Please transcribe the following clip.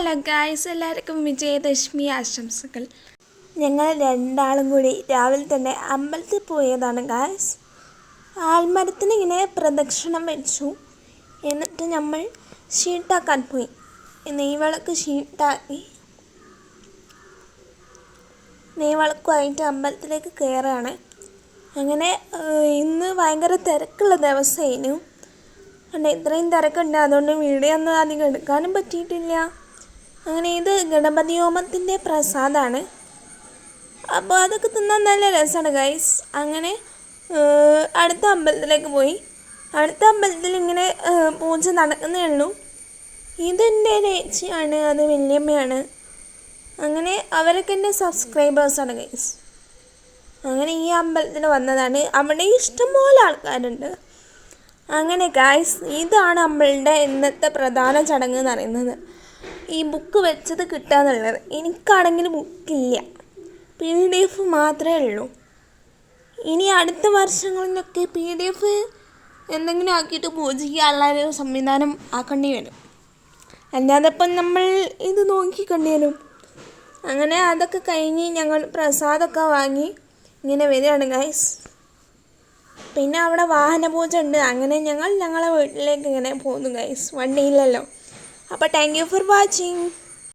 Hello guys, എല്ലാവർക്കും വിജയദശമി ആശംസകൾ. ഞങ്ങൾ രണ്ടാളും കൂടി രാവിലെ തന്നെ അമ്പലത്തിൽ പോയതാണ് ഗായ്സ്. ആൽമരത്തിന് ഇങ്ങനെ പ്രദക്ഷിണം വെച്ചു. എന്നിട്ട് നമ്മൾ ഷീട്ടാക്കാൻ പോയി. നെയ്വിളക്ക് ഷീട്ടാക്കി നെയ്വിളക്കുമായിട്ട് അമ്പലത്തിലേക്ക് കയറുകയാണ്. അങ്ങനെ ഇന്ന് ഭയങ്കര തിരക്കുള്ള ദിവസമായിരുന്നു. ഇത്രയും തിരക്കുണ്ട്, അതുകൊണ്ട് വീഡിയോ ഒന്നും അധികം എടുക്കാനും പറ്റിയിട്ടില്ല. അങ്ങനെ ഇത് ഗണപതി ഹോമത്തിൻ്റെ പ്രസാദമാണ്. അപ്പോൾ അതൊക്കെ തിന്നാൻ നല്ല രസമാണ് ഗൈസ്. അങ്ങനെ അടുത്ത അമ്പലത്തിലേക്ക് പോയി. അടുത്ത അമ്പലത്തിൽ ഇങ്ങനെ പൂജ നടക്കുന്നേ ഉള്ളൂ. ഇതെൻ്റെ ചേച്ചിയാണ്, അത് വല്യമ്മയാണ്. അങ്ങനെ അവരൊക്കെ എൻ്റെ സബ്സ്ക്രൈബേഴ്സാണ് ഗൈസ്. അങ്ങനെ ഈ അമ്പലത്തിൽ വന്നതാണ്. അവിടെ ഇഷ്ടംപോലെ ആൾക്കാരുണ്ട്. അങ്ങനെ ഗായ്സ്, ഇതാണ് നമ്മളുടെ ഇന്നത്തെ പ്രധാന ചടങ്ങ് എന്ന് പറയുന്നത്. ഈ ബുക്ക് വെച്ചത് കിട്ടുക എന്നുള്ളത്. എനിക്കാണെങ്കിൽ ബുക്കില്ല, PDF മാത്രമേ ഉള്ളൂ. ഇനി അടുത്ത വർഷങ്ങളിലൊക്കെ PDF എന്തെങ്കിലും ആക്കിയിട്ട് പൂജിക്കാനുള്ള ഒരു സംവിധാനം ആക്കേണ്ടി വരും. അല്ലാതെ ഇപ്പം നമ്മൾ ഇത് നോക്കിക്കേണ്ടി വരും. അങ്ങനെ അതൊക്കെ കഴിഞ്ഞ് ഞങ്ങൾ പ്രസാദമൊക്കെ വാങ്ങി ഇങ്ങനെ വരികയാണ് ഗൈസ്. പിന്നെ അവിടെ വാഹനപൂജ ഉണ്ട്. അങ്ങനെ ഞങ്ങളെ വീട്ടിലേക്ക് ഇങ്ങനെ പോകുന്നു ഗൈസ്. വണ്ടിയില്ലല്ലോ. അപ്പോൾ താങ്ക് യു ഫോർ വാച്ചിങ്.